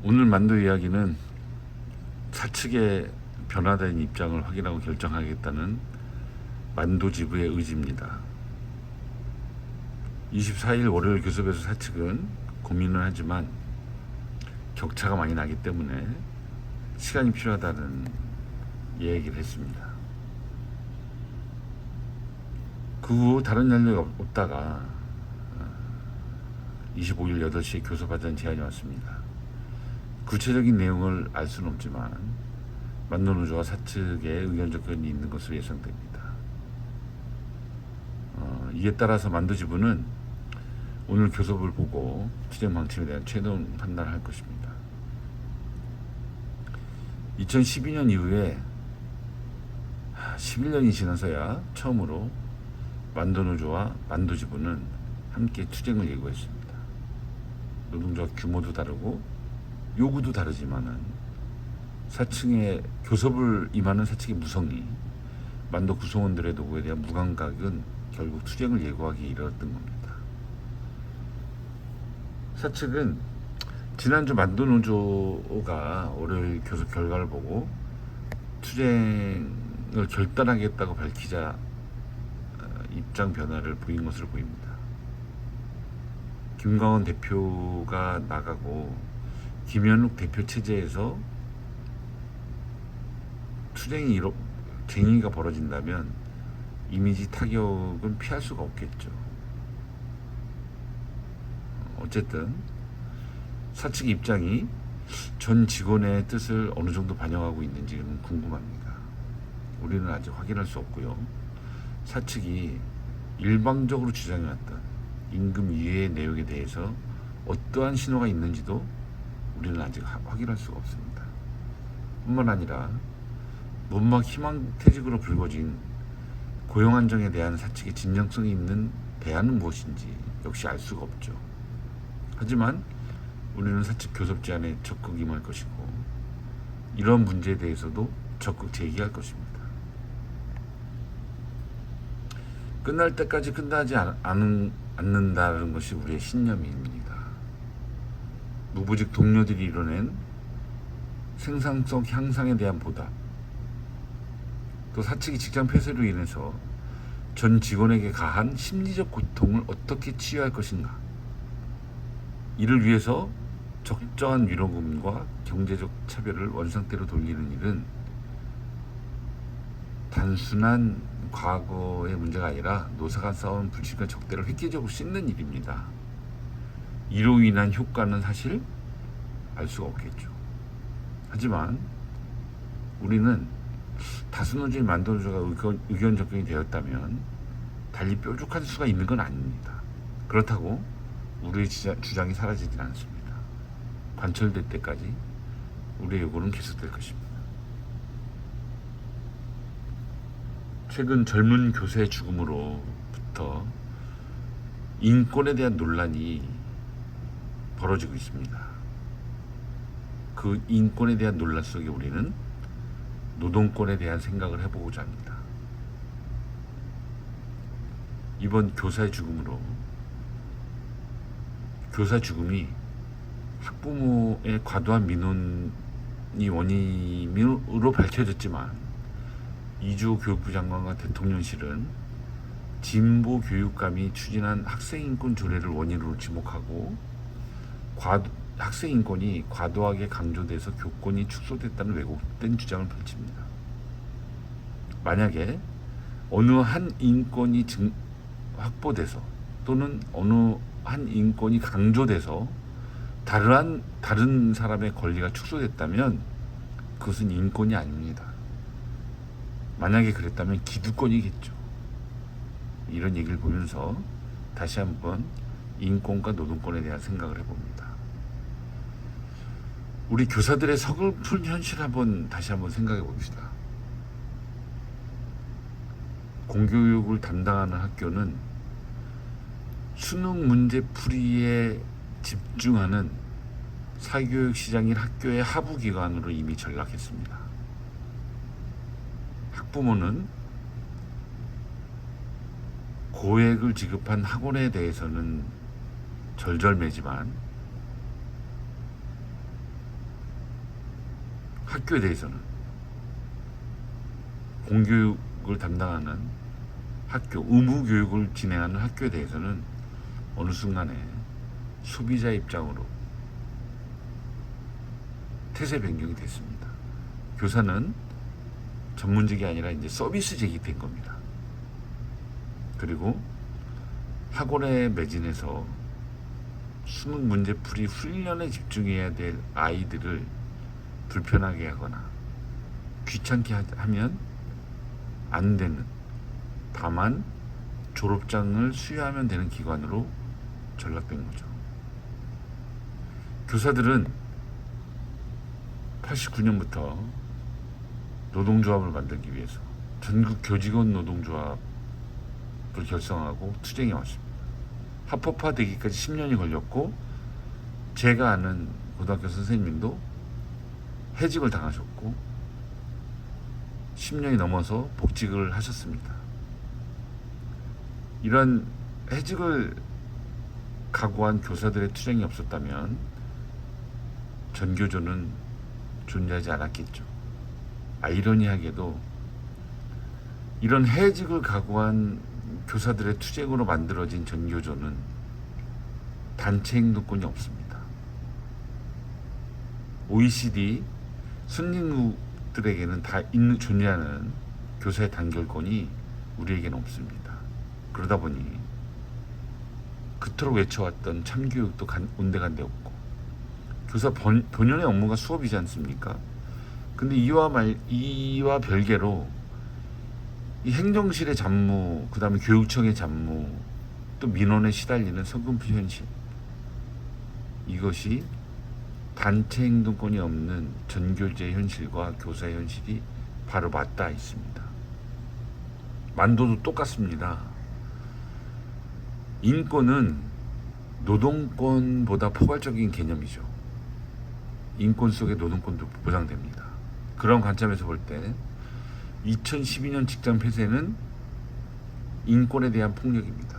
오늘 만두 이야기는 사측의 변화된 입장을 확인하고 결정하겠다는 만두지부의 의지입니다. 24일 월요일 교섭에서 사측은 고민을 하지만 격차가 많이 나기 때문에 시간이 필요하다는 얘기를 했습니다. 그 후 다른 연락이 없다가 25일 8시에 교섭하자는 제안이 왔습니다. 구체적인 내용을 알 수는 없지만 만두노조와 사측의 의견 접견이 있는 것으로 예상됩니다. 이에 따라서 만두지부는 오늘 교섭을 보고 투쟁 방침에 대한 최종 판단을 할 것입니다. 2012년 이후에 11년이 지나서야 처음으로 만두노조와 만두지부는 함께 투쟁을 예고했습니다. 노동조합 규모도 다르고 요구도 다르지만은 사측의 교섭을 임하는 사측의 무성이 만두 구성원들의 노고에 대한 무감각은 결국 투쟁을 예고하기에 이르렀던 겁니다. 사측은 지난주 만두노조가 월요일 교섭 결과를 보고 투쟁을 결단하겠다고 밝히자 입장 변화를 보인 것으로 보입니다. 김광원 대표가 나가고 김현욱 대표 체제에서 쟁의가 벌어진다면 이미지 타격은 피할 수가 없겠죠. 어쨌든 사측 입장이 전 직원의 뜻을 어느 정도 반영하고 있는지는 궁금합니다. 우리는 아직 확인할 수 없고요. 사측이 일방적으로 주장해왔던 임금 이외의 내용에 대해서 어떠한 신호가 있는지도 우리는 아직 확인할 수가 없습니다. 뿐만 아니라 문막 희망퇴직으로 불거진 고용 안정에 대한 사측의 진정성이 있는 대안은 무엇인지 역시 알 수가 없죠. 하지만 우리는 사측 교섭 제안에 적극 임할 것이고 이런 문제에 대해서도 적극 제기할 것입니다. 끝날 때까지 끝나지 않는다는 것이 우리의 신념입니다. 무보직 동료들이 이뤄낸 생산성 향상에 대한 보답, 또 사측이 직장 폐쇄로 인해서 전 직원에게 가한 심리적 고통을 어떻게 치유할 것인가, 이를 위해서 적정한 위로금과 경제적 차별을 원상태로 돌리는 일은 단순한 과거의 문제가 아니라 노사간 쌓아온 불신과 적대를 획기적으로 씻는 일입니다. 이로 인한 효과는 사실 알 수가 없겠죠. 하지만 우리는 다수노조의 만두노조가 의견 접견이 되었다면 달리 뾰족한 수가 있는 건 아닙니다. 그렇다고 우리의 주장이 사라지진 않습니다. 관철될 때까지 우리의 요구는 계속될 것입니다. 최근 젊은 교사의 죽음으로부터 인권에 대한 논란이 벌어지고 있습니다. 그 인권에 대한 논란 속에 우리는 노동권에 대한 생각을 해보고자 합니다. 이번 교사의 죽음으로 교사 죽음이 학부모의 과도한 민원이 원인으로 밝혀졌지만 이주호 교육부 장관과 대통령실은 진보 교육감이 추진한 학생인권 조례를 원인으로 지목하고 학생인권이 과도하게 강조돼서 교권이 축소됐다는 왜곡된 주장을 펼칩니다. 만약에 어느 한 인권이 확보돼서 또는 어느 한 인권이 강조돼서 다른 사람의 권리가 축소됐다면 그것은 인권이 아닙니다. 만약에 그랬다면 기득권이겠죠. 이런 얘기를 보면서 다시 한번 인권과 노동권에 대한 생각을 해봅니다. 우리 교사들의 서글픈 현실 다시 한번 생각해 봅시다. 공교육을 담당하는 학교는 수능 문제 풀이에 집중하는 사교육 시장인 학교의 하부 기관으로 이미 전락했습니다. 학부모는 고액을 지급한 학원에 대해서는 절절매지만 학교에 대해서는 공교육을 담당하는 학교, 의무 교육을 진행하는 학교에 대해서는 어느 순간에 소비자 입장으로 태세 변경이 됐습니다. 교사는 전문직이 아니라 이제 서비스직이 된 겁니다. 그리고 학원에 매진해서 수능 문제풀이 훈련에 집중해야 될 아이들을 불편하게 하거나 귀찮게 하면 안 되는, 다만 졸업장을 수여하면 되는 기관으로 전락된 거죠. 교사들은 89년부터 노동조합을 만들기 위해서 전국 교직원 노동조합을 결성하고 투쟁해 왔습니다. 합법화되기까지 10년이 걸렸고, 제가 아는 고등학교 선생님도 해직을 당하셨고 10년이 넘어서 복직을 하셨습니다. 이런 해직을 각오한 교사들의 투쟁이 없었다면 전교조는 존재하지 않았겠죠. 아이러니하게도 이런 해직을 각오한 교사들의 투쟁으로 만들어진 전교조는 단체 행동권이 없습니다. OECD 선진국들에게는 다 있는 존재하는 교사의 단결권이 우리에게는 없습니다. 그러다 보니 그토록 외쳐왔던 참교육도 온데간데 없고, 교사 본연의 업무가 수업이지 않습니까? 근데 이와 별개로 이 행정실의 잡무, 그 다음에 교육청의 잡무, 또 민원에 시달리는 성금표 현실, 이것이 단체 행동권이 없는 전교제 현실과 교사의 현실이 바로 맞닿아 있습니다. 만도도 똑같습니다. 인권은 노동권보다 포괄적인 개념이죠. 인권 속에 노동권도 보장됩니다. 그런 관점에서 볼 때 2012년 직장 폐쇄는 인권에 대한 폭력입니다.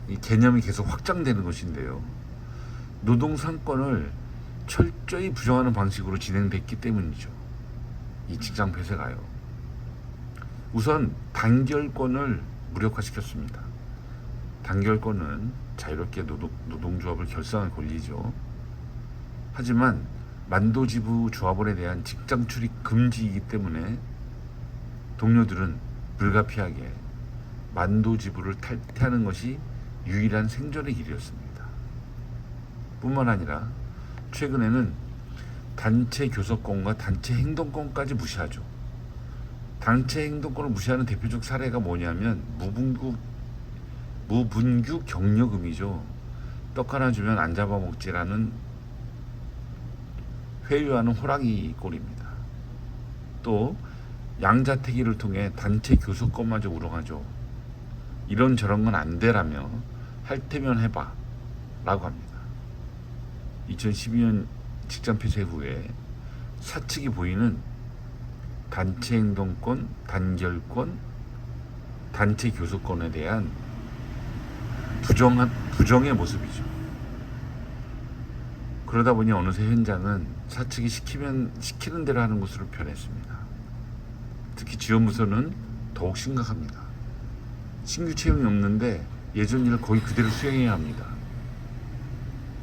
이 개념이 계속 확장되는 것인데요. 노동 상권을 철저히 부정하는 방식으로 진행됐기 때문이죠. 이 직장 폐쇄가요. 우선 단결권을 무력화시켰습니다. 단결권은 자유롭게 노동조합을 결성할 권리죠. 하지만 만도지부 조합원에 대한 직장 출입 금지이기 때문에 동료들은 불가피하게 만도지부를 탈퇴하는 것이 유일한 생존의 길이었습니다. 뿐만 아니라 최근에는 단체 교섭권과 단체 행동권까지 무시하죠. 단체 행동권을 무시하는 대표적 사례가 뭐냐면 무분규 격려금이죠. 떡 하나 주면 안 잡아먹지라는 회유하는 호랑이 꼴입니다. 또 양자택일을 통해 단체 교섭권마저 우롱하죠. 이런저런 건 안 되라며 할 테면 해봐 라고 합니다. 2012년 직장 폐쇄 후에 사측이 보이는 단체 행동권, 단결권, 단체 교섭권에 대한 부정의 모습이죠. 그러다 보니 어느새 현장은 사측이 시키는 대로 하는 것으로 변했습니다. 특히 지원부서는 더욱 심각합니다. 신규 채용이 없는데 예전 일을 거의 그대로 수행해야 합니다.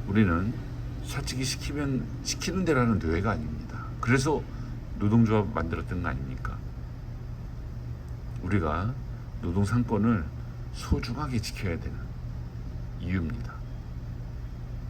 우리는 사측이 시키는 대로 하는 뇌가 아닙니다. 그래서 노동조합 만들었던 거 아닙니까? 우리가 노동 상권을 소중하게 지켜야 되는 이유입니다.